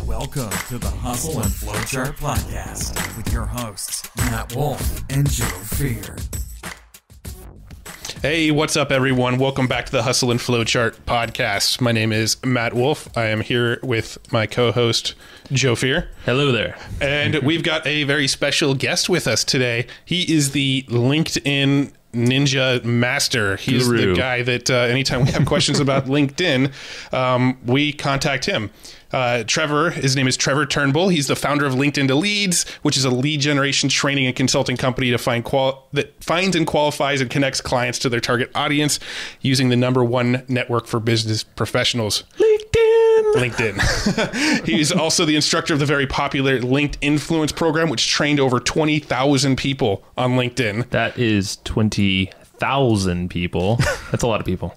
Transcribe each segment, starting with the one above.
Welcome to the Hustle and Flowchart Podcast with your hosts, Matt Wolf and Joe Fear. Hey, what's up, everyone? Welcome back to the Hustle and Flowchart Podcast. My name is Matt Wolf. I am here with my co-host, Joe Fear. Hello there. And we've got a very special guest with us today. He is the LinkedIn Ninja Master. He's Guru. the guy that anytime we have questions about LinkedIn, we contact him. Trevor, his name is Trevor Turnbull. He's the founder of LinkedIn to Leads, which is a lead generation training and consulting company to that finds and qualifies and connects clients to their target audience using the #1 network for business professionals. LinkedIn. He's also the instructor of the very popular LinkedIn Influence program, which trained over 20,000 people on LinkedIn. That is 20,000 people. That's a lot of people.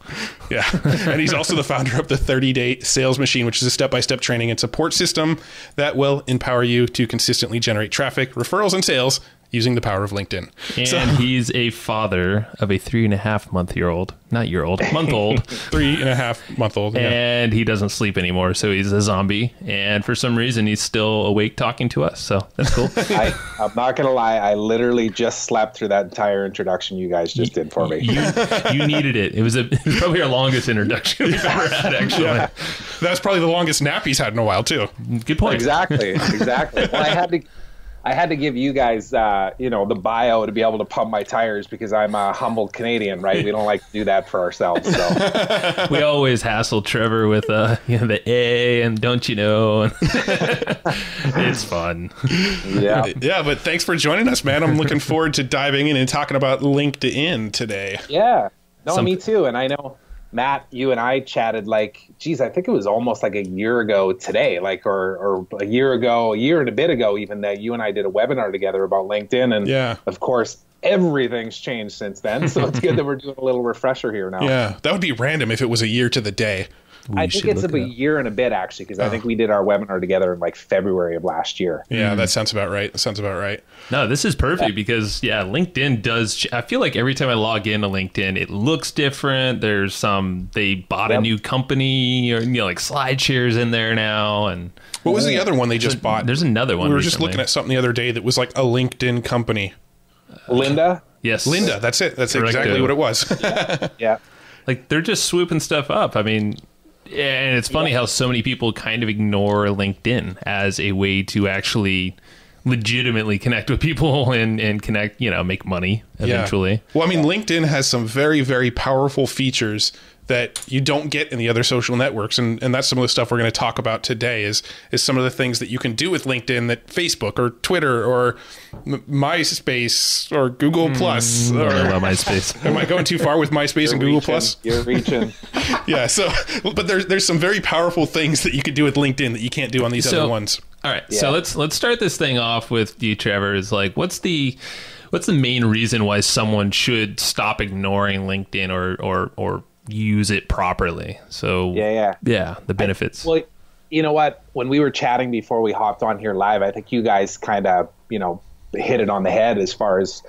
Yeah. And he's also the founder of the 30-Day Sales Machine, which is a step-by-step training and support system that will empower you to consistently generate traffic, referrals, and sales using the power of LinkedIn. And he's a father of a 3.5-month-old. Month-old. 3.5-month-old. Yeah. And he doesn't sleep anymore, so he's a zombie. And for some reason, he's still awake talking to us, so that's cool. I'm not going to lie. I literally just slept through that entire introduction you guys just did for me. You needed it. It was probably our longest introduction we've ever had, actually. Yeah. That's probably the longest nap he's had in a while, too. Good point. Exactly. Well, I had to give you guys, the bio to be able to pump my tires because I'm a humble Canadian, right? We don't like to do that for ourselves. So We always hassle Trevor with the A and don't you know? It's fun. yeah. Yeah, but thanks for joining us, man. I'm looking forward to diving in and talking about LinkedIn today. Yeah. No, me too. And I know, Matt, you and I chatted I think it was almost like a year ago today, or a year and a bit ago even, that you and I did a webinar together about LinkedIn. And yeah, of course, everything's changed since then. So it's good that we're doing a little refresher here now. Yeah, that would be random if it was a year to the day. I think it's a year and a bit, actually, because I think we did our webinar together in February of last year. Yeah, that sounds about right. No, this is perfect because, LinkedIn does. I feel like every time I log into LinkedIn, it looks different. There's they bought a new company, or SlideShare's in there now. And what was the other one they just bought? There's another one. We were just looking at something the other day that was like a LinkedIn company. Linda? Yes. Linda, that's it. That's exactly what it was. Yeah. They're just swooping stuff up. I mean, and it's funny how so many people kind of ignore LinkedIn as a way to actually legitimately connect with people and connect, make money eventually. Yeah. Well, I mean, LinkedIn has some very, very powerful features that you don't get in the other social networks. And that's some of the stuff we're going to talk about today is some of the things that you can do with LinkedIn that Facebook or Twitter or MySpace or Google Plus. Or, MySpace. Am I going too far with MySpace and Google Plus? You're reaching. Yeah. So, but there's some very powerful things that you could do with LinkedIn that you can't do on these other ones. All right. Yeah. So let's start this thing off with you, Trevor. Is what's the main reason why someone should stop ignoring LinkedIn or use it properly? So the benefits. Well, you know what? When we were chatting before we hopped on here live, I think you guys kind of hit it on the head as far as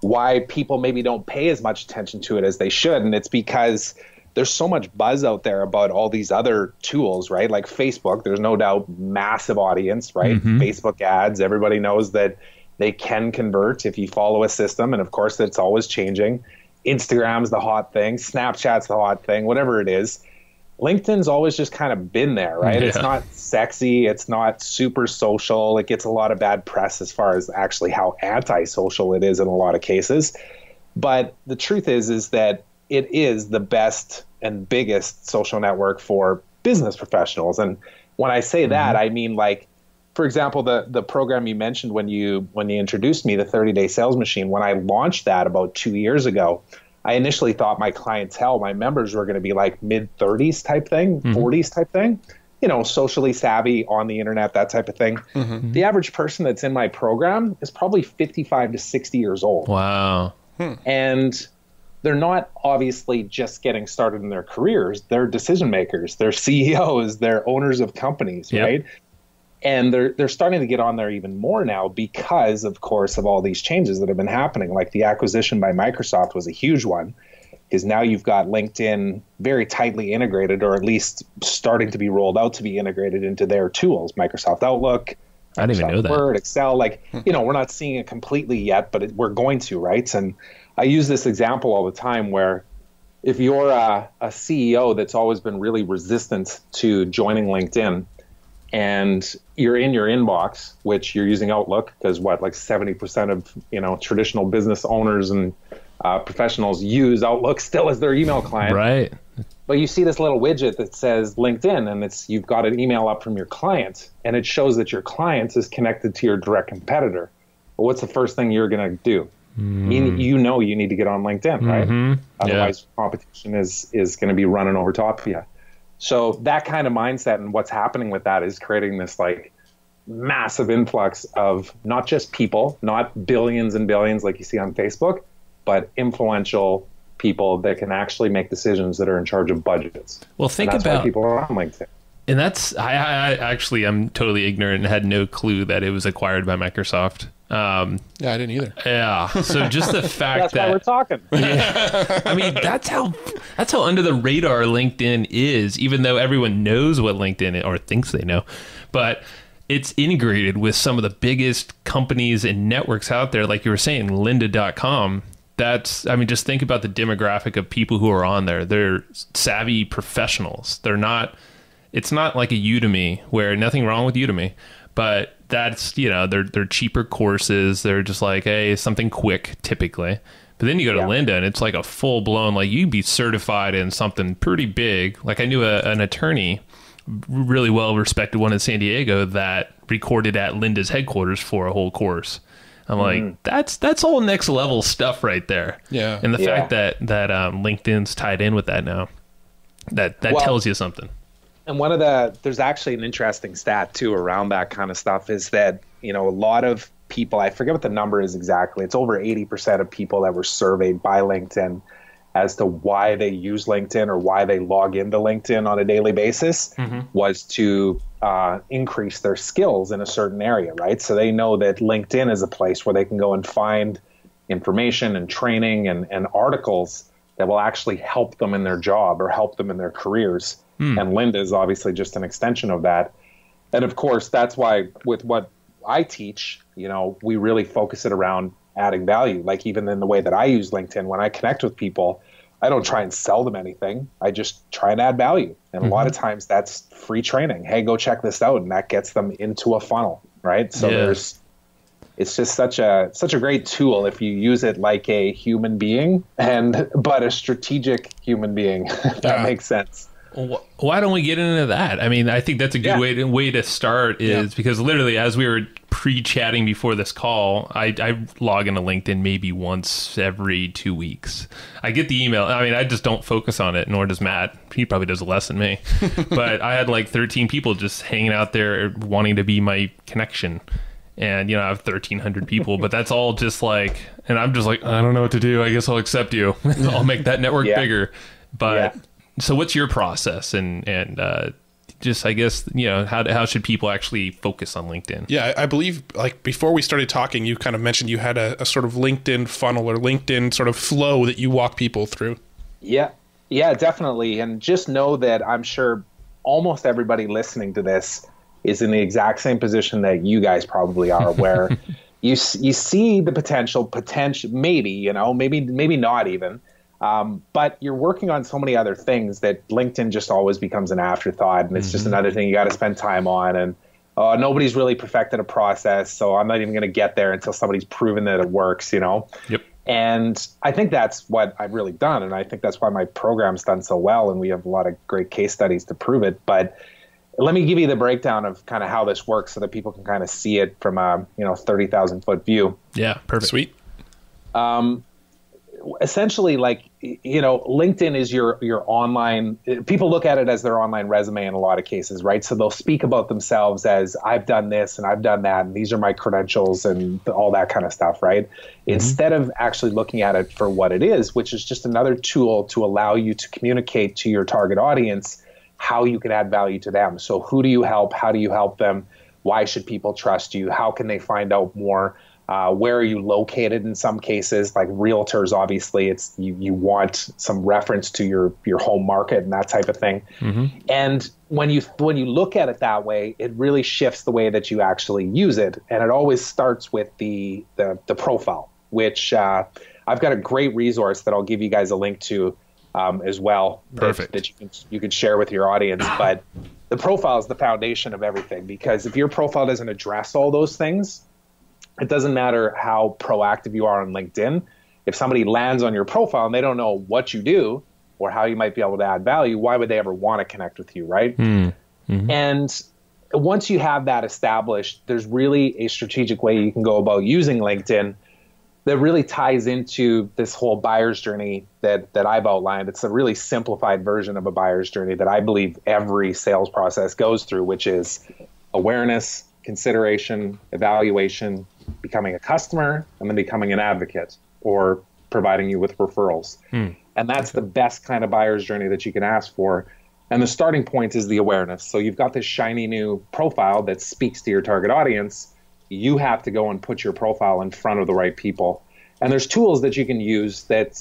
why people maybe don't pay as much attention to it as they should, and it's because there's so much buzz out there about all these other tools, right? Like Facebook, there's no doubt massive audience, right? Mm-hmm. Facebook ads, everybody knows that they can convert if you follow a system, and of course it's always changing. Instagram's the hot thing, Snapchat's the hot thing, whatever it is. LinkedIn's always just kind of been there, right? Yeah. It's not sexy, it's not super social, it gets a lot of bad press as far as actually how anti-social it is in a lot of cases. But the truth is that it is the best and biggest social network for business professionals. And when I say that, I mean, for example, the program you mentioned when you introduced me, the 30-Day Sales Machine, when I launched that about 2 years ago, I initially thought my clientele, my members were going to be mid-30s type thing, 40s type thing, socially savvy, on the internet, that type of thing. Mm-hmm. The average person that's in my program is probably 55 to 60 years old. Wow. And they're not obviously just getting started in their careers. They're decision makers, they're CEOs, they're owners of companies, right? And they're starting to get on there even more now because, of course, of all these changes that have been happening. Like the acquisition by Microsoft was a huge one. because now you've got LinkedIn very tightly integrated, or at least starting to be rolled out to be integrated into their tools, Microsoft Outlook, I didn't even know that. Word, Excel. Like, we're not seeing it completely yet, but we're going to, right? And I use this example all the time where if you're a CEO that's always been really resistant to joining LinkedIn, and you're in your inbox, which you're using Outlook, because like 70% of traditional business owners and professionals use Outlook still as their email client. Right. But you see this little widget that says LinkedIn, and you've got an email up from your client, and it shows that your client is connected to your direct competitor. Well, what's the first thing you're going to do? You need to get on LinkedIn, right? Otherwise, competition is going to be running over top of you. So that kind of mindset and what's happening with that is creating this like massive influx of not just people, not billions and billions like you see on Facebook, but influential people that can actually make decisions that are in charge of budgets. Well, think that's about why people are on LinkedIn. And I'm totally ignorant and had no clue that it was acquired by Microsoft. Yeah, I didn't either. Yeah. So just the fact that's why we're talking. Yeah, I mean, that's how under the radar LinkedIn is, even though everyone knows what LinkedIn is, or thinks they know, but it's integrated with some of the biggest companies and networks out there. Like you were saying, lynda.com. Just think about the demographic of people who are on there. They're savvy professionals. It's not like a Udemy, where nothing wrong with Udemy, but that's, they're cheaper courses. They're just like, hey, something quick typically. But then you go to Lynda and it's like a full blown, like you'd be certified in something pretty big. Like I knew an attorney, really well respected one in San Diego, that recorded at Lynda's headquarters for a whole course. I'm like, that's all next level stuff right there. Yeah. And the fact that LinkedIn's tied in with that now, that tells you something. And there's actually an interesting stat too around that kind of stuff is that, a lot of people, I forget what the number is exactly, it's over 80% of people that were surveyed by LinkedIn as to why they use LinkedIn or why they log into LinkedIn on a daily basis was to increase their skills in a certain area, right? So they know that LinkedIn is a place where they can go and find information and training and articles that will actually help them in their job or help them in their careers. And Lynda is obviously just an extension of that. And of course, that's why with what I teach, we really focus it around adding value. Like even in the way that I use LinkedIn, when I connect with people, I don't try and sell them anything. I just try and add value. And a lot of times that's free training. Hey, go check this out. And that gets them into a funnel, right? So it's just such a great tool if you use it like a human being, but a strategic human being. If that makes sense. Why don't we get into that? I mean, I think that's a good way to start is because literally as we were pre-chatting before this call, I log into LinkedIn maybe once every 2 weeks. I get the email. I mean, I just don't focus on it, nor does Matt. He probably does less than me. But I had like 13 people just hanging out there wanting to be my connection. And, I have 1,300 people, but that's all just like, and I'm just like, I don't know what to do. I guess I'll accept you. I'll make that network bigger. But so what's your process and just, I guess, how should people actually focus on LinkedIn? Yeah, I believe like before we started talking, you kind of mentioned you had a sort of LinkedIn funnel or LinkedIn sort of flow that you walk people through. Yeah, definitely. And just know that I'm sure almost everybody listening to this is in the exact same position that you guys probably are, where you see the potential, maybe, maybe not even. But you're working on so many other things that LinkedIn just always becomes an afterthought, and it's just another thing you got to spend time on. And nobody's really perfected a process, so I'm not even going to get there until somebody's proven that it works, Yep. And I think that's what I've really done, and I think that's why my program's done so well, and we have a lot of great case studies to prove it. But let me give you the breakdown of kind of how this works so that people can kind of see it from a 30,000 foot view. Yeah, perfect. Sweet. Essentially, like, LinkedIn is your online, people look at it as their online resume in a lot of cases, right? So they'll speak about themselves as I've done this and I've done that and these are my credentials and all that kind of stuff, right? Instead of actually looking at it for what it is, which is just another tool to allow you to communicate to your target audience how you can add value to them. So who do you help? How do you help them? Why should people trust you? How can they find out more Where are you located in some cases, like realtors, obviously it's you want some reference to your home market and that type of thing. And when you look at it that way, it really shifts the way that you actually use it. And it always starts with the profile, which I've got a great resource that I'll give you guys a link to as well. Perfect. That you can share with your audience. But the profile is the foundation of everything, because if your profile doesn't address all those things, it doesn't matter how proactive you are on LinkedIn. If somebody lands on your profile and they don't know what you do or how you might be able to add value, why would they ever want to connect with you, right? And once you have that established, there's really a strategic way you can go about using LinkedIn that really ties into this whole buyer's journey that I've outlined. It's a really simplified version of a buyer's journey that I believe every sales process goes through, which is awareness, consideration, evaluation, becoming a customer, and then becoming an advocate or providing you with referrals. And that's the best kind of buyer's journey that you can ask for. And the starting point is the awareness. So you've got this shiny new profile that speaks to your target audience. You have to go and put your profile in front of the right people. And there's tools that you can use that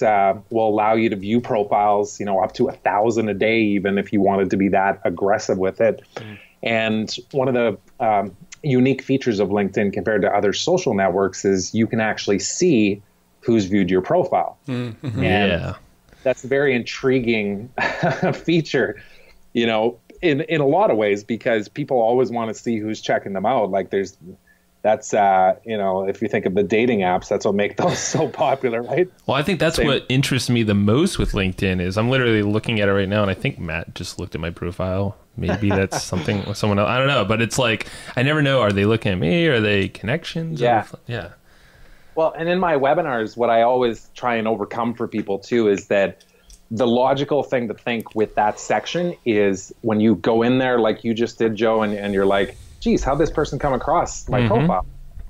will allow you to view profiles, up to 1,000 a day, even if you wanted to be that aggressive with it. And one of the unique features of LinkedIn compared to other social networks is you can actually see who's viewed your profile. And that's a very intriguing feature, in a lot of ways, because people always want to see who's checking them out. Like that's if you think of the dating apps, that's what make those so popular, right? Well, I think that's what interests me the most with LinkedIn is I'm literally looking at it right now, and I think Matt just looked at my profile. Maybe that's something with someone else. I don't know, but it's like I never know. Are they looking at me? Are they connections? Yeah. Yeah. Well, and in my webinars, what I always try and overcome for people too is that the logical thing to think with that section is when you go in there like you just did, Joe, and you're like, geez, how'd this person come across my profile?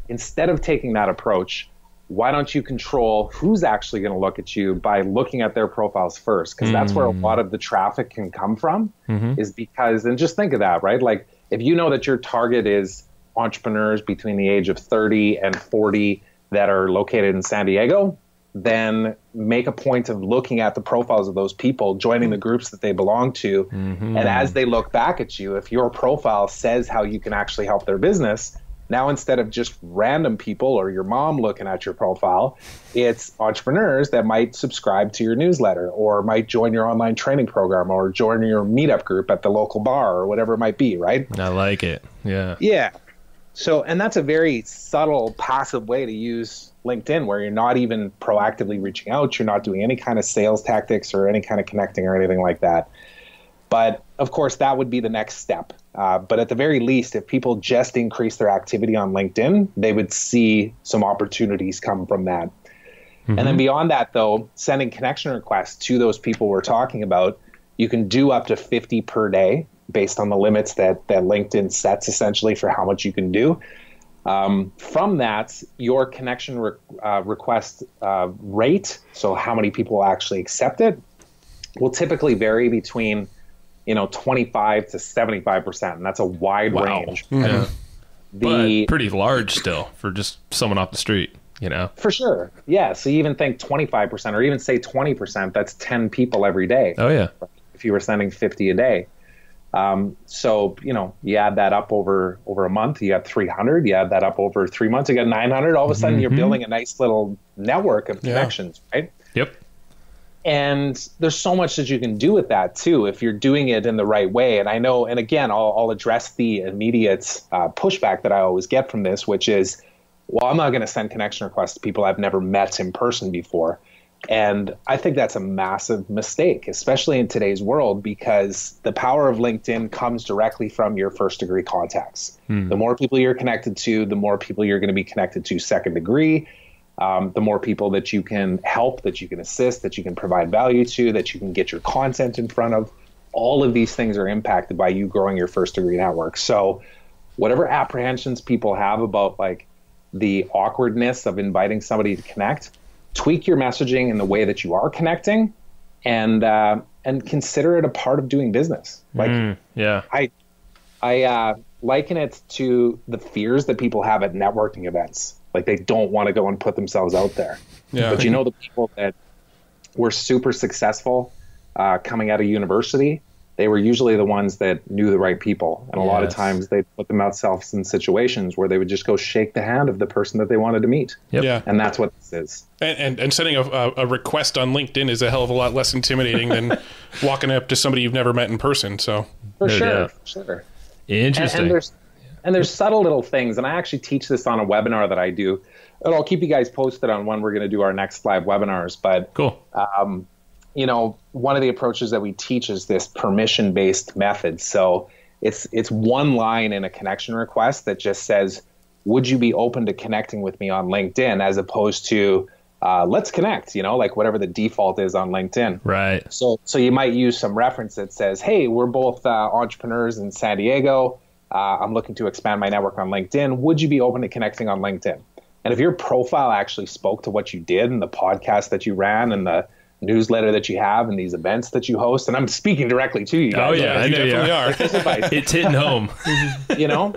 Instead of taking that approach, why don't you control who's actually going to look at you by looking at their profiles first? Because that's where a lot of the traffic can come from, is because, and just think of that, right? Like if you know that your target is entrepreneurs between the age of 30 and 40 that are located in San Diego, then make a point of looking at the profiles of those people, joining the groups that they belong to. And as they look back at you, if your profile says how you can actually help their business, now instead of just random people or your mom looking at your profile, it's entrepreneurs that might subscribe to your newsletter or might join your online training program or join your meetup group at the local bar or whatever it might be, right? I like it. Yeah. Yeah. So, and that's a very subtle, passive way to use LinkedIn where you're not even proactively reaching out. You're not doing any kind of sales tactics or any kind of connecting or anything like that. But of course, that would be the next step. But at the very least, if people just increase their activity on LinkedIn, they would see some opportunities come from that. And then beyond that, though, sending connection requests to those people we're talking about, you can do up to 50 per day based on the limits that LinkedIn sets essentially for how much you can do. From that, your connection request rate, so how many people will actually accept it, will typically vary between 25 to 75%, and that's a wide range. Yeah. But pretty large still for just someone off the street, For sure. Yeah. So you even think 25% or even say 20%, that's 10 people every day. Oh, yeah. If you were sending 50 a day. So, you add that up over a month, you got 300, you add that up over 3 months, you got 900. All of a sudden you're building a nice little network of connections, right? Yep. And there's so much that you can do with that too, if you're doing it in the right way. And I know, and again, I'll address the immediate pushback that I always get from this, which is, well, I'm not going to send connection requests to people I've never met in person before. And I think that's a massive mistake, especially in today's world, because the power of LinkedIn comes directly from your first degree contacts. The more people you're connected to, the more people you're going to be connected to second degree. The more people that you can help, that you can assist, that you can provide value to, that you can get your content in front of, all of these things are impacted by you growing your first degree network. So whatever apprehensions people have about like the awkwardness of inviting somebody to connect, tweak your messaging in the way that you are connecting and consider it a part of doing business. Like, I liken it to the fears that people have at networking events. Like they don't want to go and put themselves out there. Yeah. But you know, the people that were super successful coming out of university, they were usually the ones that knew the right people. And a lot of times they put themselves in situations where they would just go shake the hand of the person that they wanted to meet. Yep. Yeah. And that's what this is. And sending a request on LinkedIn is a hell of a lot less intimidating than walking up to somebody you've never met in person. So For No sure. doubt. For sure. Interesting. And there's subtle little things. And I actually teach this on a webinar that I do. And I'll keep you guys posted on when we're going to do our next live webinars. But Cool. you know, one of the approaches that we teach is this permission-based method. So it's one line in a connection request that just says, would you be open to connecting with me on LinkedIn, as opposed to let's connect, you know, like whatever the default is on LinkedIn. Right. So you might use some reference that says, hey, we're both entrepreneurs in San Diego. I'm looking to expand my network on LinkedIn. Would you be open to connecting on LinkedIn? And if your profile actually spoke to what you did and the podcast that you ran and the newsletter that you have and these events that you host, and I'm speaking directly to you guys. Oh, yeah. I know you definitely are. are. This advice, It's hitting home. you know,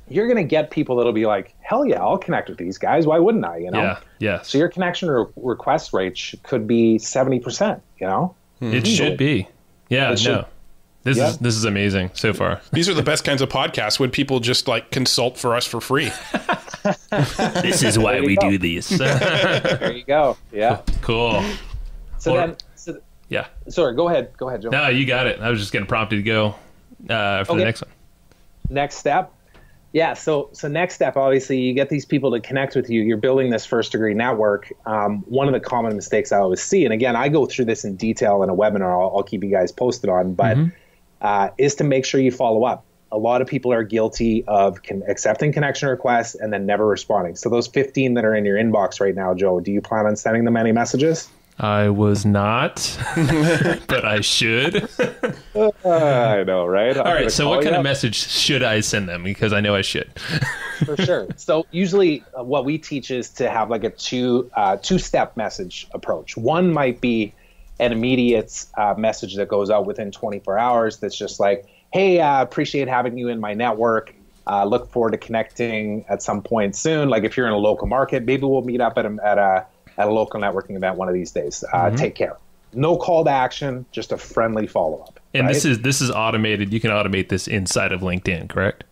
you're going to get people that'll be like, hell yeah, I'll connect with these guys. Why wouldn't I, you know? Yeah. Yes. So your connection request rate could be 70%, you know? It should be. Yeah. It should. No. This is amazing so far. These are the best kinds of podcasts when people just like consult for us for free. This is why we go. do these. There you go. Yeah. Cool. So Yeah. sorry, go ahead, Joe. No, you got it. I was just getting prompted to go for the next one. Next step. Yeah, so next step, obviously, you get these people to connect with you. You're building this first degree network. One of the common mistakes I always see, and again, I go through this in detail in a webinar I'll keep you guys posted on, but is to make sure you follow up. A lot of people are guilty of accepting connection requests and then never responding. So those 15 that are in your inbox right now, Joe, do you plan on sending them any messages? I was not, but I should. I know, right? All right. So what kind of message should I send them? Because I know I should. For sure. So usually what we teach is to have like a two-step message approach. One might be an immediate message that goes out within 24 hours that's just like, hey, appreciate having you in my network. Look forward to connecting at some point soon. Like if you're in a local market, maybe we'll meet up at a local networking event one of these days. Take care. No call to action, just a friendly follow-up. And right? this is automated. You can automate this inside of LinkedIn, correct?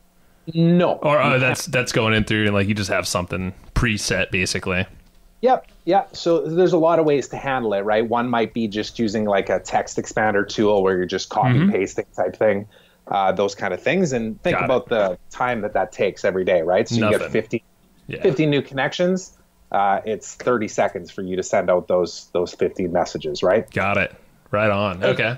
No. Or that's going in through and like you just have something preset basically. Yep. Yeah. So there's a lot of ways to handle it, right? One might be just using like a text expander tool where you're just copy pasting type thing, those kind of things. And think about the time that takes every day, right? So you get 50 new connections. It's 30 seconds for you to send out those 50 messages, right? Got it. Right on. Okay.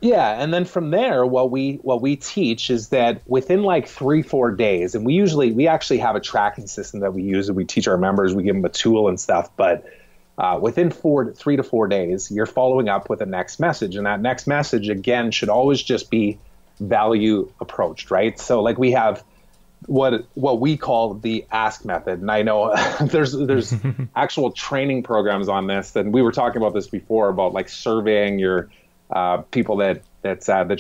Yeah, and then from there, what we teach is that within like 3-4 days, and we actually have a tracking system that we use, and we teach our members, we give them a tool and stuff, but within 3 to 4 days, you're following up with a next message, and that next message again should always just be value approached, right? So like we have what we call the ask method, and I know there's actual training programs on this, and we were talking about this before about like surveying your people that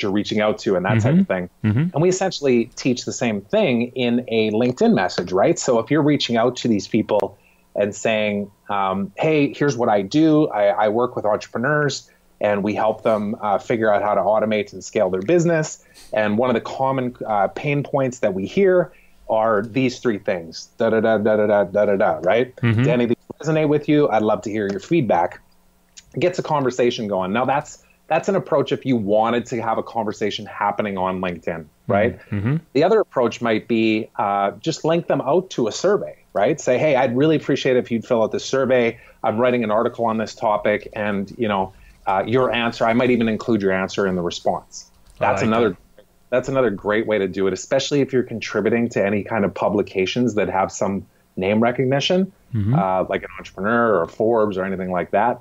you're reaching out to and that type of thing. And we essentially teach the same thing in a LinkedIn message, right? So if you're reaching out to these people and saying, hey, here's what I do. I work with entrepreneurs and we help them figure out how to automate and scale their business. And one of the common pain points that we hear are these three things, right? Do any of these resonate with you? I'd love to hear your feedback. It gets a conversation going. Now that's an approach if you wanted to have a conversation happening on LinkedIn, right? The other approach might be just link them out to a survey, right? Say, hey, I'd really appreciate it if you'd fill out this survey. I'm writing an article on this topic, and your answer, I might even include your answer in the response. That's another great way to do it, especially if you're contributing to any kind of publications that have some name recognition, like an Entrepreneur or Forbes or anything like that.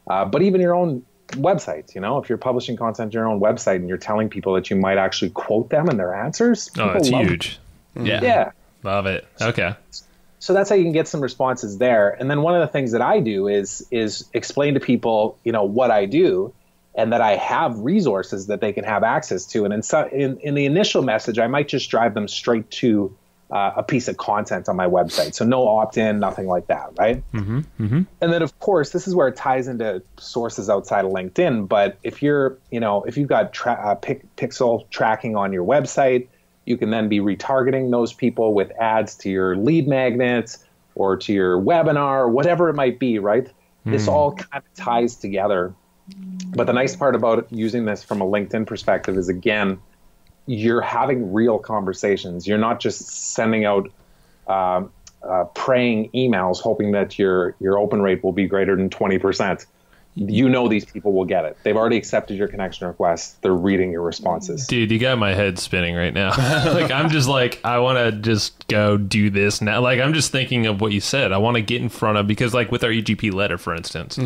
But even your own website, if you're publishing content to your own website and you're telling people that you might actually quote them in their answers. Oh, it's huge. Yeah. Love it. Okay. So that's how you can get some responses there. And then one of the things that I do is explain to people, what I do and that I have resources that they can have access to. And in the initial message, I might just drive them straight to a piece of content on my website. So no opt-in, nothing like that, right? Mm-hmm. Mm-hmm. And then, of course, this is where it ties into sources outside of LinkedIn. But if you're, if you've got pixel tracking on your website, you can then be retargeting those people with ads to your lead magnets or to your webinar, whatever it might be, right? This all kind of ties together. But the nice part about using this from a LinkedIn perspective is, again, you're having real conversations. You're not just sending out praying emails hoping that your open rate will be greater than 20%. These people will get it. They've already accepted your connection request. They're reading your responses. Dude, you got my head spinning right now. I'm just I want to just go do this now. I'm just thinking of what you said. I want to get in front of, because with our EGP letter, for instance,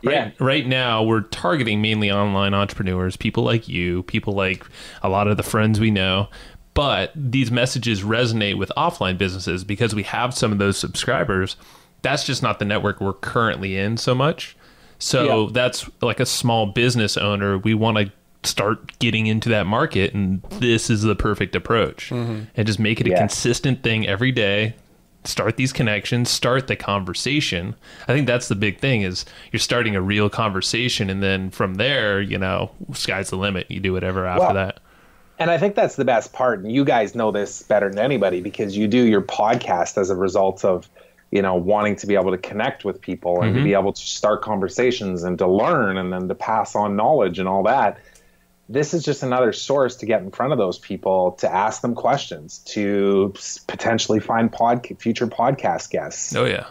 right now we're targeting mainly online entrepreneurs, people like you, people like a lot of the friends we know. But these messages resonate with offline businesses because we have some of those subscribers. That's just not the network we're currently in so much. So that's like a small business owner. We want to start getting into that market, and this is the perfect approach. And just make it a consistent thing every day. Start these connections, start the conversation. I think that's the big thing, is you're starting a real conversation, and then from there, sky's the limit. You do whatever after that. And I think that's the best part. And you guys know this better than anybody, because you do your podcast as a result of wanting to be able to connect with people and to be able to start conversations and to learn and then to pass on knowledge and all that. This is just another source to get in front of those people, to ask them questions, to potentially find future podcast guests. Oh yeah.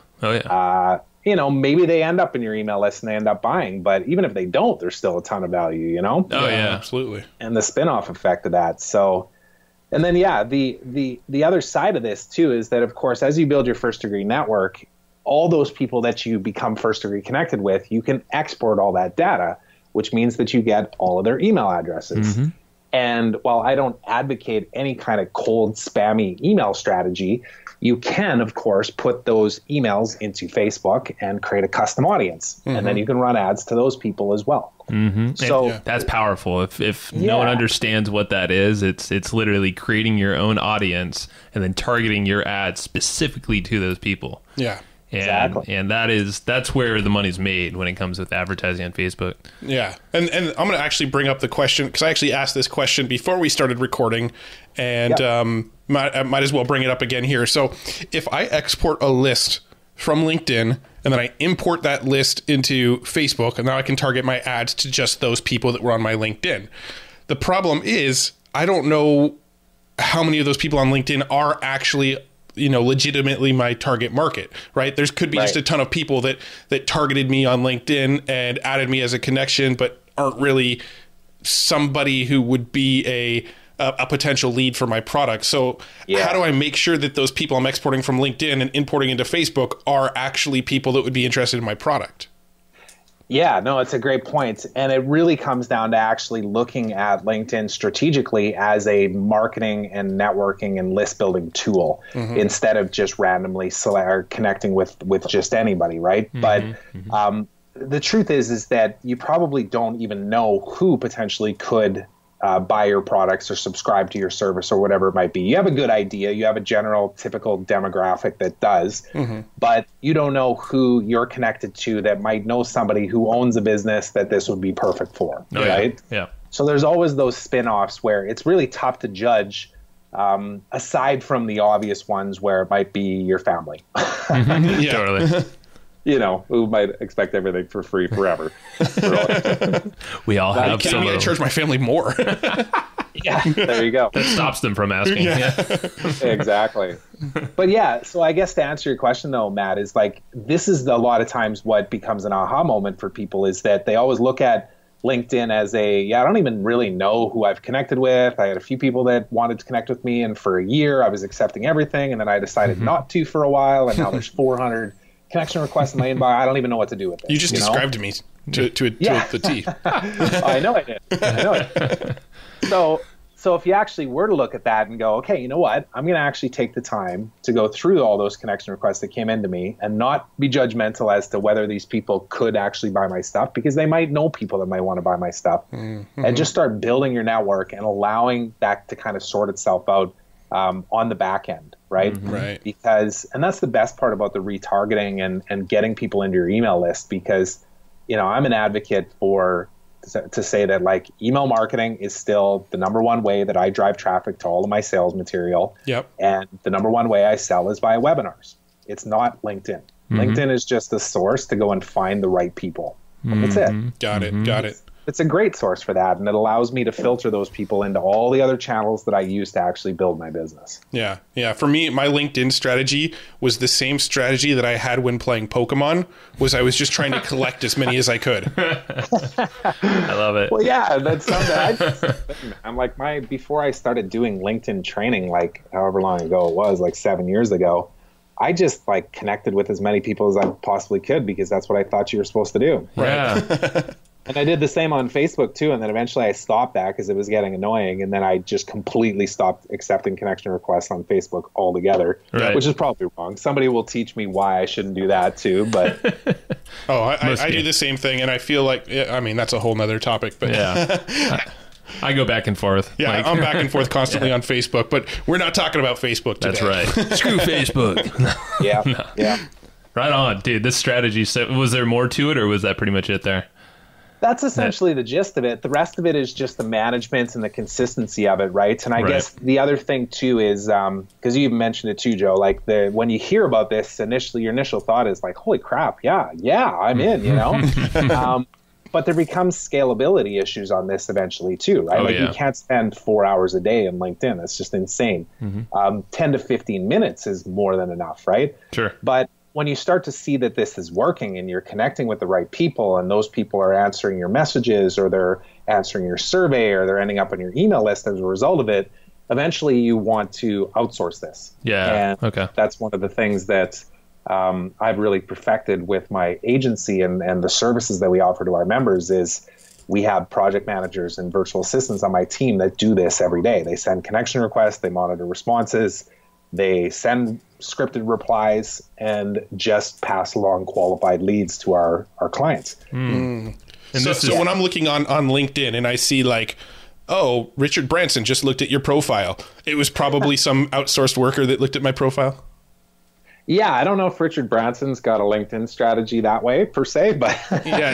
Maybe they end up in your email list and they end up buying, but even if they don't, there's still a ton of value, Oh yeah, absolutely. And the spin-off effect of that. So, and then, the other side of this, too, is that, of course, as you build your first-degree network, all those people that you become first-degree connected with, you can export all that data, which means that you get all of their email addresses. And while I don't advocate any kind of cold, spammy email strategy, you can, of course, put those emails into Facebook and create a custom audience. And then you can run ads to those people as well. So that's powerful. If no one understands what that is, it's literally creating your own audience and then targeting your ads specifically to those people. Yeah. Exactly. And that's where the money's made when it comes with advertising on Facebook. Yeah. And I'm going to actually bring up the question, because I actually asked this question before we started recording, and I might as well bring it up again here. So if I export a list from LinkedIn and then I import that list into Facebook, and now I can target my ads to just those people that were on my LinkedIn. The problem is, I don't know how many of those people on LinkedIn are actually legitimately my target market, right? There could be just a ton of people that targeted me on LinkedIn and added me as a connection, but aren't really somebody who would be a potential lead for my product. So how do I make sure that those people I'm exporting from LinkedIn and importing into Facebook are actually people that would be interested in my product? Yeah, no, it's a great point. And it really comes down to actually looking at LinkedIn strategically as a marketing and networking and list building tool instead of just randomly connecting with just anybody, right? But the truth is that you probably don't even know who potentially could buy your products or subscribe to your service or whatever it might be. You have a good idea. You have a general typical demographic that does, but you don't know who you're connected to that might know somebody who owns a business that this would be perfect for, right? Yeah. So there's always those spin-offs where it's really tough to judge, aside from the obvious ones where it might be your family. Totally. Who might expect everything for free forever. We all have some. I charge my family more. There you go. That stops them from asking. Exactly. But so I guess to answer your question though, Matt, is this is a lot of times what becomes an aha moment for people, is that they always look at LinkedIn as I don't even really know who I've connected with. I had a few people that wanted to connect with me, and for a year I was accepting everything, and then I decided not to for a while, and now there's 400 connection requests in my inbox. I don't even know what to do with it. You just described me to the T. I know I did. So if you actually were to look at that and go, okay, you know what? I'm going to actually take the time to go through all those connection requests that came into me and not be judgmental as to whether these people could actually buy my stuff, because they might know people that might want to buy my stuff, and just start building your network and allowing that to kind of sort itself out on the back end, right? Right. Because, and that's the best part about the retargeting and getting people into your email list, because, I'm an advocate to say that like email marketing is still the number one way that I drive traffic to all of my sales material. Yep. And the number one way I sell is via webinars. It's not LinkedIn. LinkedIn is just a source to go and find the right people. That's it. Got it. It's a great source for that, and it allows me to filter those people into all the other channels that I use to actually build my business. Yeah. For me, my LinkedIn strategy was the same strategy that I had when playing Pokemon. Was I was just trying to collect as many as I could. I love it. Well, yeah, that's something I'm like before I started doing LinkedIn training, like however long ago it was, like 7 years ago, I just like connected with as many people as I possibly could, because that's what I thought you were supposed to do. Yeah. And I did the same on Facebook too, and then eventually I stopped that because it was getting annoying, and then I just completely stopped accepting connection requests on Facebook altogether, Right. which is probably wrong. Somebody will teach me why I shouldn't do that too, but I do the same thing, and I feel like, that's a whole nother topic. But Yeah. I go back and forth. yeah, Like- I'm back and forth constantly on Facebook, but we're not talking about Facebook today. That's right. Screw Facebook. yeah. Right on, dude. This strategy. So, was there more to it, or was that pretty much it there? That's essentially the gist of it. The rest of it is just the management and the consistency of it, right? And I guess the other thing too is, because you mentioned it too, Joe, like when you hear about this initially, your initial thought is like, holy crap, yeah, I'm in, but there becomes scalability issues on this eventually too, right? You can't spend 4 hours a day in LinkedIn. That's just insane. 10 to 15 minutes is more than enough, right? Sure. But when you start to see that this is working and you're connecting with the right people, and those people are answering your messages, or they're answering your survey, or they're ending up on your email list as a result of it, eventually you want to outsource this. Yeah. And Okay. that's one of the things that I've really perfected with my agency and the services that we offer to our members is we have project managers and virtual assistants on my team that do this every day. They send connection requests, they monitor responses, they send scripted replies, and just pass along qualified leads to our clients. And so when I'm looking on LinkedIn and I see like, oh, Richard Branson just looked at your profile, it was probably some outsourced worker that looked at my profile. Yeah, I don't know if Richard Branson's got a LinkedIn strategy that way per se, but Yeah,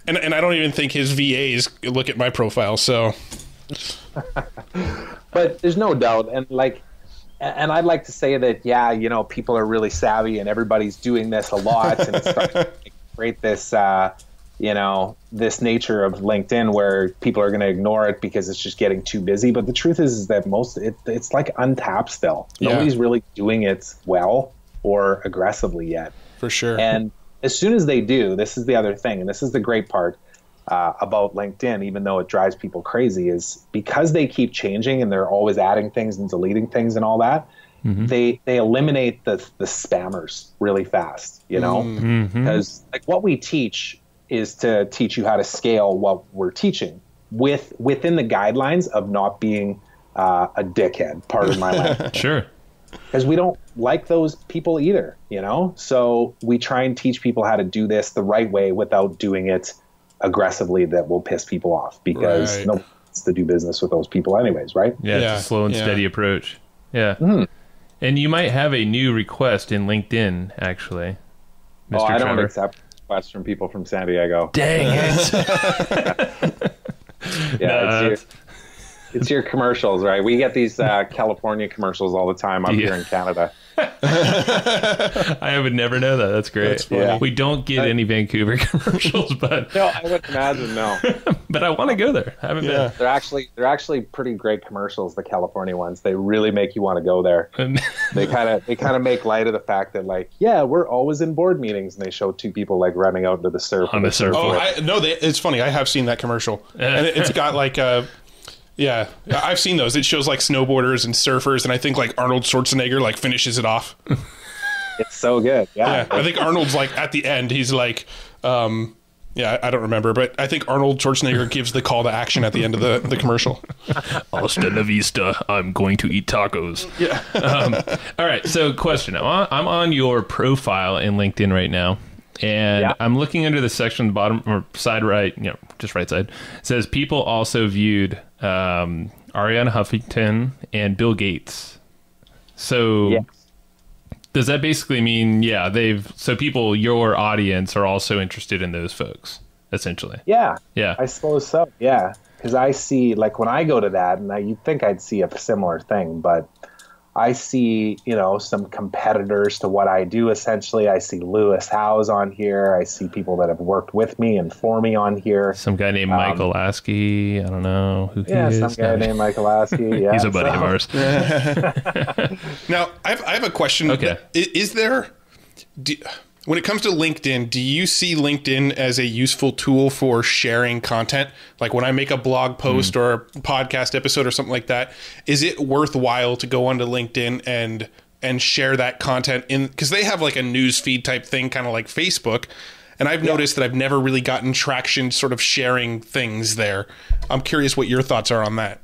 and I don't even think his VAs look at my profile. So, but there's no doubt, and I'd like to say that people are really savvy and everybody's doing this a lot, and it's starting to create this this nature of LinkedIn where people are going to ignore it because it's just getting too busy. But the truth is that it's like untapped still. Nobody's really doing it well or aggressively yet. for sure. And as soon as they do, this is the other thing, and this is the great part about LinkedIn, even though it drives people crazy, is because they keep changing and they're always adding things and deleting things and all that, they eliminate the spammers really fast, because like what we teach is to teach you how to scale what we're teaching within the guidelines of not being a dickhead, pardon my language. Sure. Because we don't like those people either, So we try and teach people how to do this the right way without doing it aggressively that will piss people off, because nobody wants to do business with those people anyways, right? Yeah, it's a slow and steady approach. Yeah. And you might have a new request in LinkedIn, actually, Mr. I Trevor. don't accept requests from people from San Diego. Dang it. Yeah, it's your commercials, right? We get these California commercials all the time up here in Canada. I would never know that. That's great. That's funny. We don't get any Vancouver commercials, but No, I wouldn't imagine, no. but I want to go there. I haven't been. They're actually pretty great commercials, the California ones. They really make you want to go there. They kind of make light of the fact that, like, we're always in board meetings, and they show two people like running out into the surf On the surfboard. It's funny. I have seen that commercial, and it's got like yeah, I've seen those. It shows like snowboarders and surfers, and I think like Arnold Schwarzenegger like finishes it off. It's so good. Yeah. I think Arnold's like at the end. He's like, I don't remember, but I think Arnold Schwarzenegger gives the call to action at the end of the commercial. Hasta la vista. I'm going to eat tacos. Yeah. All right. So, question. I'm on your profile in LinkedIn right now, and I'm looking under the section on the bottom or side right, just right side. It says people also viewed Ariana Huffington and Bill Gates. So Yeah. does that basically mean, so people, your audience, are also interested in those folks, essentially? Yeah. Yeah. I suppose so. Yeah. Because I see, like, when I go to that, and you'd think I'd see a similar thing, but I see, some competitors to what I do. Essentially, I see Lewis Howes on here. I see people that have worked with me and for me on here. Some guy named Michael Lasky. I don't know who he is. Yeah, some guy named Michael Lasky. Yeah, he's a buddy of ours. Now, I have a question. Okay. Is there, when it comes to LinkedIn, do you see LinkedIn as a useful tool for sharing content? Like when I make a blog post or a podcast episode or something like that, is it worthwhile to go onto LinkedIn and share that content in? Because they have like a news feed type thing, kind of like Facebook. And I've noticed that I've never really gotten traction sort of sharing things there. I'm curious what your thoughts are on that.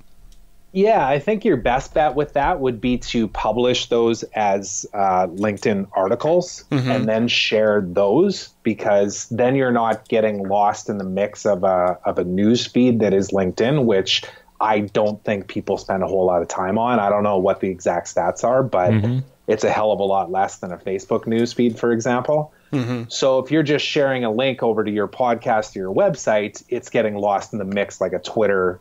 Yeah, I think your best bet with that would be to publish those as LinkedIn articles and then share those, because then you're not getting lost in the mix of a news feed that is LinkedIn, which I don't think people spend a whole lot of time on. I don't know what the exact stats are, but it's a hell of a lot less than a Facebook news feed, for example. So if you're just sharing a link over to your podcast or your website, it's getting lost in the mix like a Twitter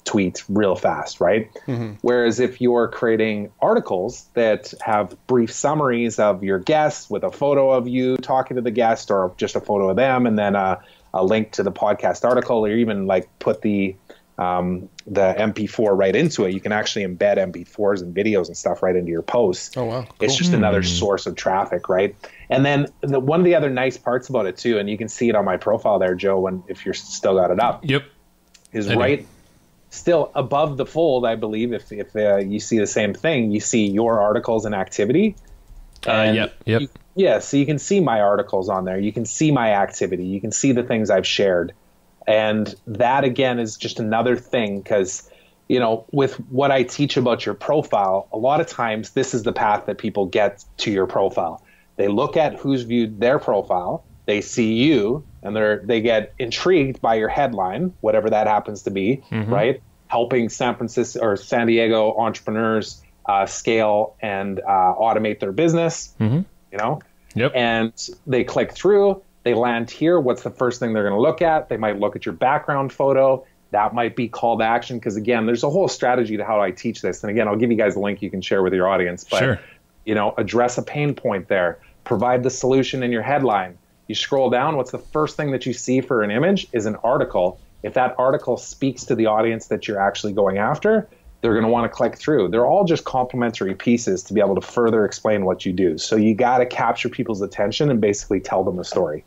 tweet real fast, right? Whereas if you're creating articles that have brief summaries of your guests with a photo of you talking to the guest or just a photo of them, and then a link to the podcast article, or even like put the MP4 right into it. You can actually embed MP4s and videos and stuff right into your posts. Oh, wow. Cool. It's just another source of traffic, right? And then one of the other nice parts about it too, and you can see it on my profile there, Joe, if you're still got it up. Yep. Is right still above the fold, I believe, if you see the same thing, you see your articles and activity. And Yep. so you can see my articles on there. You can see my activity. You can see the things I've shared. And that, again, is just another thing, because, with what I teach about your profile, a lot of times this is the path that people get to your profile. They look at who's viewed their profile, they see you, and they get intrigued by your headline, whatever that happens to be, right? Helping San Francisco or San Diego entrepreneurs scale and automate their business, Yep. And they click through. They land here. What's the first thing they're going to look at? They might look at your background photo. That might be call to action, because, again, there's a whole strategy to how I teach this. And, again, I'll give you guys a link you can share with your audience. But, address a pain point there. Provide the solution in your headline. You scroll down. What's the first thing that you see for an image is an article. If that article speaks to the audience that you're actually going after, they're going to want to click through. They're all just complementary pieces to be able to further explain what you do. So you got to capture people's attention and basically tell them a story.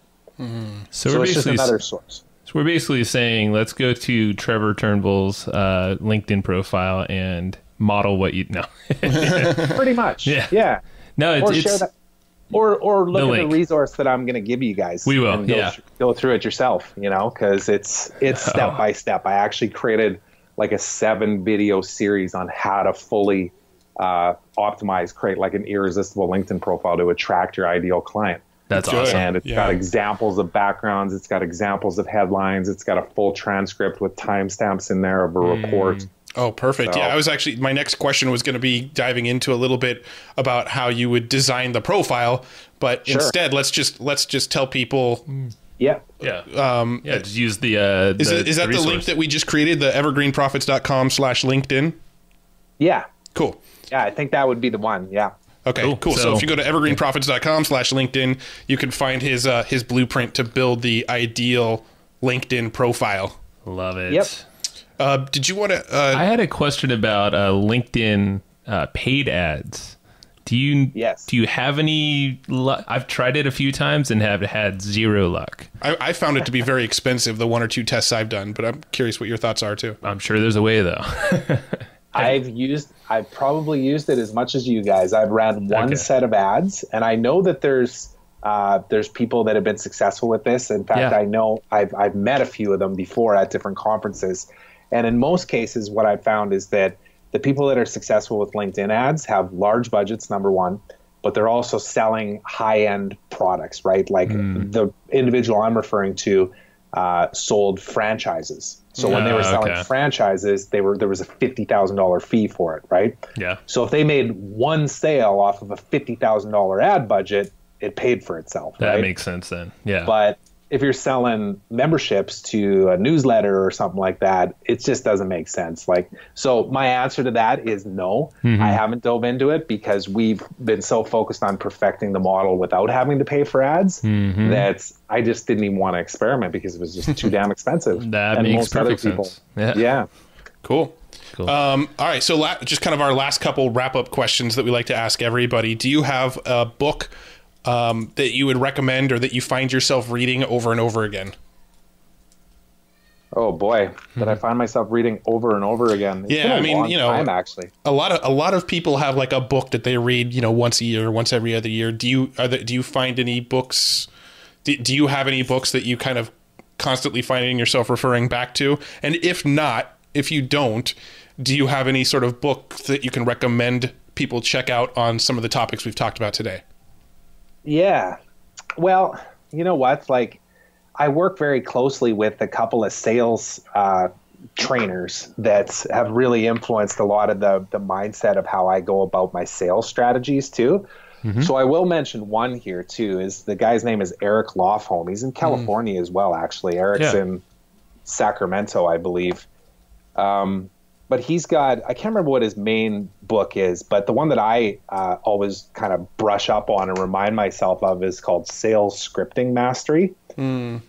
So it's just another source. So we're basically saying, let's go to Trevor Turnbull's LinkedIn profile and model what you know. Pretty much. Yeah. No, it's share that, or look at link. the resource that I'm going to give you guys. We will. And go through it yourself. Because it's step by step. I actually created like a 7-video series on how to fully create like an irresistible LinkedIn profile to attract your ideal client. That's awesome. And it's got examples of backgrounds. It's got examples of headlines. It's got a full transcript with timestamps in there of a report. Oh, perfect. So, I was actually, my next question was going to be diving into a little bit about how you would design the profile, but instead let's just tell people. Just use the is that the link that we just created, the evergreenprofits.com/LinkedIn? Yeah. Cool. Yeah, I think that would be the one. Yeah. Okay, cool. So if you go to evergreenprofits.com/LinkedIn, you can find his blueprint to build the ideal LinkedIn profile. Love it. Yep. Did you want to? I had a question about LinkedIn paid ads. Do you have any luck? I've tried it a few times and have had zero luck. I found it to be very expensive, the 1 or 2 tests I've done, but I'm curious what your thoughts are too. I'm sure there's a way though. I've probably used it as much as you guys. I've ran one set of ads, and I know that there's people that have been successful with this. In fact, I know I've met a few of them before at different conferences. And in most cases, what I've found is that the people that are successful with LinkedIn ads have large budgets, number one, but they're also selling high-end products, right? Like the individual I'm referring to sold franchises. So when they were selling franchises, there was a $50,000 fee for it, right? Yeah. So if they made one sale off of a $50,000 ad budget, it paid for itself. That right? makes sense then. Yeah. But if you're selling memberships to a newsletter or something like that, it just doesn't make sense. Like, so my answer to that is no. I haven't dove into it because we've been so focused on perfecting the model without having to pay for ads that I just didn't even want to experiment because it was just too damn expensive. That makes perfect sense. Yeah. Cool. All right. So just kind of our last couple wrap-up questions that we like to ask everybody. Do you have a book that you would recommend or that you find yourself reading over and over again? Oh boy, that I find myself reading over and over again. It's been a long time, actually. A lot of people have like a book that they read, once a year, once every other year. Do you find any books? Do you have any books that you kind of constantly finding yourself referring back to? And if not, if you don't, do you have any sort of book that you can recommend people check out on some of the topics we've talked about today? Yeah. Well, you know what? Like, I work very closely with a couple of sales trainers that have really influenced a lot of the mindset of how I go about my sales strategies too. So I will mention one here too. Is the guy's name is Eric Lofholm. He's in California as well, actually. Eric's in Sacramento, I believe. But he's got, I can't remember what his main book is, but the one that I always kind of brush up on and remind myself of is called Sales Scripting Mastery.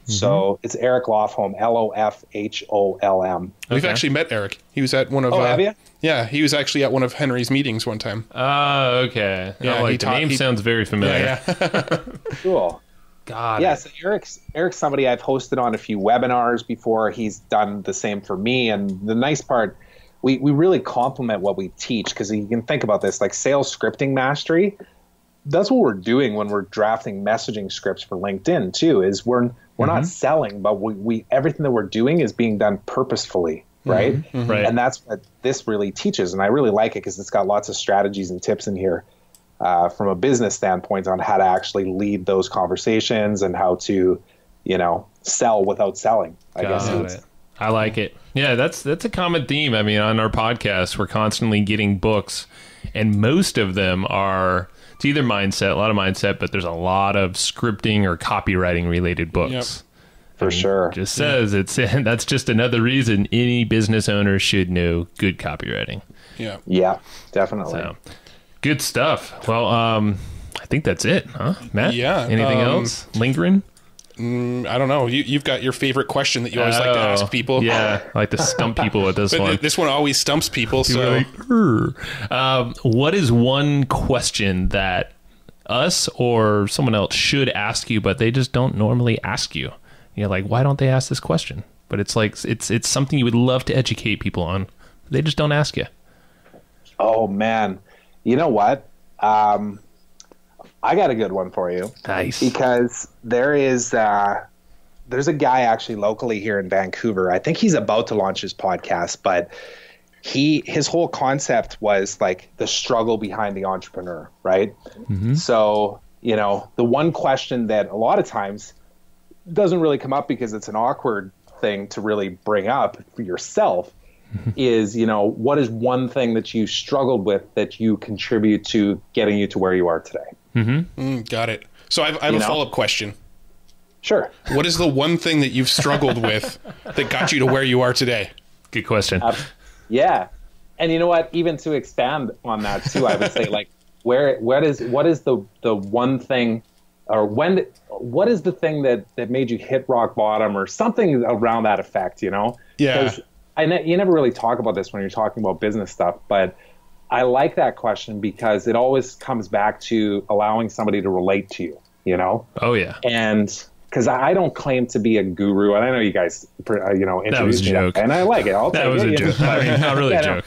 So it's Eric Lofholm, Lofholm. We've actually met Eric. He was at one of... Oh, have you? Yeah, he was actually at one of Henry's meetings one time. Oh, okay. Yeah, the name sounds very familiar. Yeah. Cool. God. Yeah, so Eric's somebody I've hosted on a few webinars before. He's done the same for me. And the nice part... We really complement what we teach because you can think about this, like sales scripting mastery. That's what we're doing when we're drafting messaging scripts for LinkedIn too, is we're not selling, but we everything that we're doing is being done purposefully, right? Right. And that's what this really teaches. And I really like it because it's got lots of strategies and tips in here from a business standpoint on how to actually lead those conversations and how to, sell without selling, I guess. I like it. Yeah, that's a common theme. I mean, on our podcast, we're constantly getting books, and most of them are, it's either mindset, a lot of mindset, but there's a lot of scripting or copywriting related books. Yep. For sure. Just says that's just another reason any business owner should know good copywriting. Yeah, definitely. So, good stuff. Well, I think that's it, huh, Matt? Yeah. Anything else lingering? I don't know. You've got your favorite question that you always like to ask people. Yeah, I like to stump people with this one. This one always stumps people. So, what is one question that us or someone else should ask you, but they just don't normally ask you? You're like, why don't they ask this question? But it's like it's something you would love to educate people on. They just don't ask you. Oh man, you know what? I got a good one for you. Nice. Because there's a guy actually locally here in Vancouver. I think he's about to launch his podcast, but his whole concept was like the struggle behind the entrepreneur, right? So, the one question that a lot of times doesn't really come up because it's an awkward thing to really bring up for yourself is, what is one thing that you struggled with that you contribute to getting you to where you are today? Got it. So I have a follow-up question. Sure. What is the one thing that you've struggled with that got you to where you are today? Good question. Yeah. And you know what? Even to expand on that too, I would say like, what is the one thing, or what is the thing that made you hit rock bottom or something around that effect, Yeah. Because you never really talk about this when you're talking about business stuff, but I like that question because it always comes back to allowing somebody to relate to you, Oh, yeah. And because I don't claim to be a guru, and I know you guys, That was a joke. And I like it. That was a joke. I mean, not really a joke.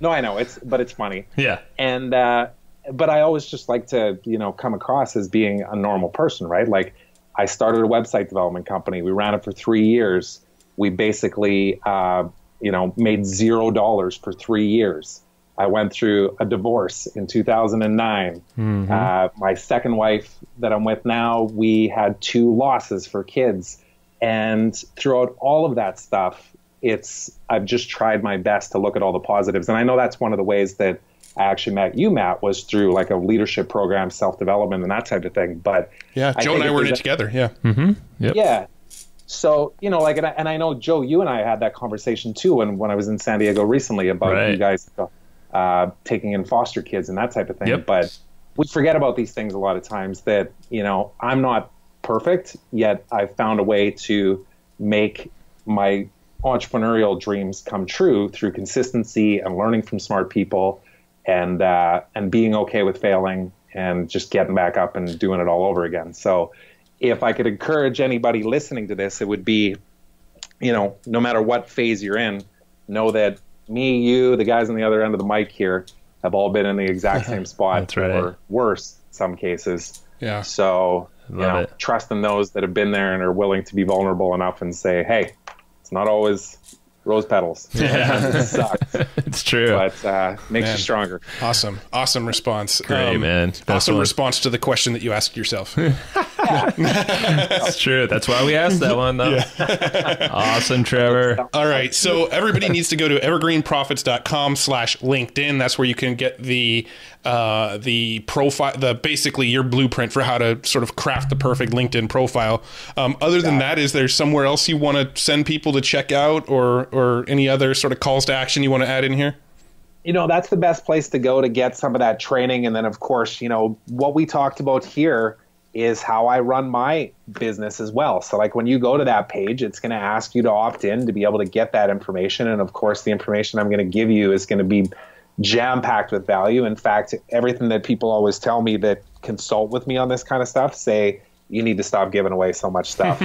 No, I know but it's funny. Yeah. And but I always just like to come across as being a normal person, right? Like I started a website development company. We ran it for 3 years. We basically made $0 for 3 years. I went through a divorce in 2009. My second wife that I'm with now, we had 2 losses for kids And throughout all of that stuff, I've just tried my best to look at all the positives. And I know that's one of the ways that I actually met you, Matt, was through like a leadership program, self-development, and that type of thing. But yeah, Joe and I were in it together. Yeah. Mm-hmm. Yep. Yeah. So, you know, like, and I know, Joe, you and I had that conversation too when I was in San Diego recently about you guys taking in foster kids and that type of thing. Yep. But we forget about these things a lot of times, that, you know, I'm not perfect, yet I've found a way to make my entrepreneurial dreams come true through consistency and learning from smart people and being okay with failing and just getting back up and doing it all over again. So if I could encourage anybody listening to this, it would be, you know, no matter what phase you're in, know that me, you, the guys on the other end of the mic here have all been in the exact same spot. That's right. Or worse in some cases. Yeah. So, trust in those that have been there and are willing to be vulnerable enough and say, hey, it's not always rose petals. It sucks. It's true. But makes you stronger. Awesome response. Great, man. Awesome response to the question that you asked yourself. That's true. That's why we asked that one, though. Yeah. Awesome, Trevor. All right. So everybody needs to go to evergreenprofits.com/LinkedIn. That's where you can get the profile, basically your blueprint for how to sort of craft the perfect LinkedIn profile. Other than that, is there somewhere else you want to send people to check out, or any other sort of calls to action you want to add in here? You know, that's the best place to go to get some of that training. And then, of course, you know, what we talked about here is how I run my business as well. So like when you go to that page, it's going to ask you to opt in to be able to get that information. And of course, the information I'm going to give you is going to be jam-packed with value. In fact, everything that people always tell me that consult with me on this kind of stuff say, you need to stop giving away so much stuff.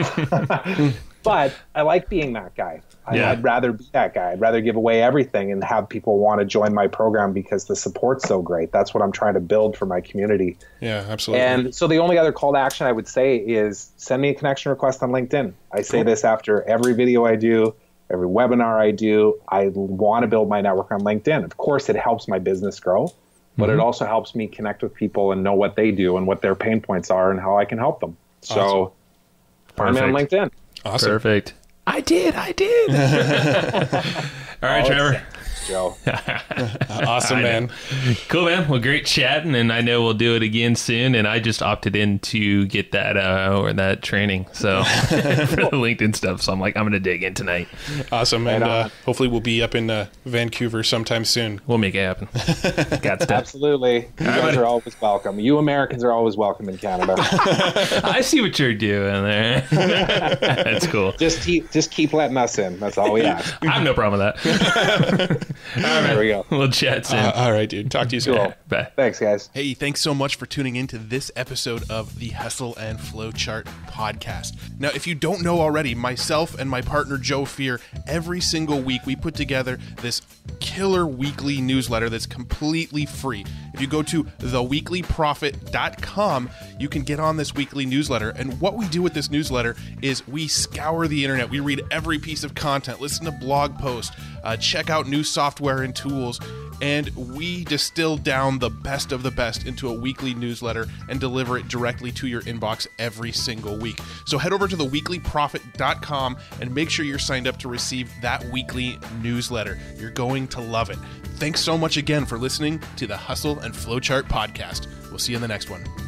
But I like being that guy. I'd rather be that guy. I'd rather give away everything and have people want to join my program because the support's so great. That's what I'm trying to build for my community. Yeah, absolutely. And so the only other call to action I would say is send me a connection request on LinkedIn. I say this after every video I do, every webinar I do. I want to build my network on LinkedIn. Of course, it helps my business grow, but it also helps me connect with people and know what they do and what their pain points are and how I can help them. So find me on LinkedIn. Awesome. Perfect. I did. All right, Trevor. Joe. Awesome, man. Cool, man. Well, great chatting, and I know we'll do it again soon. And I just opted in to get that training, so for the LinkedIn stuff. So I'm like, I'm going to dig in tonight. Awesome, and hopefully we'll be up in Vancouver sometime soon. We'll make it happen. Got stuff. Absolutely. You guys are always welcome. You Americans are always welcome in Canada. I see what you're doing there. That's cool. Just keep letting us in. That's all we ask. I have no problem with that. All right, there we go. We'll chat soon. All right, dude. Talk to you soon. Cool. Bye. Thanks, guys. Hey, thanks so much for tuning into this episode of the Hustle and Flowchart podcast. Now, if you don't know already, myself and my partner Joe Fear, every single week we put together this killer weekly newsletter that's completely free. If you go to theweeklyprofit.com, you can get on this weekly newsletter. And what we do with this newsletter is we scour the internet. We read every piece of content, listen to blog posts, check out new software and tools, and we distill down the best of the best into a weekly newsletter and deliver it directly to your inbox every single week. So head over to theweeklyprofit.com and make sure you're signed up to receive that weekly newsletter. You're going to love it. Thanks so much again for listening to the Hustle and Flowchart podcast. We'll see you in the next one.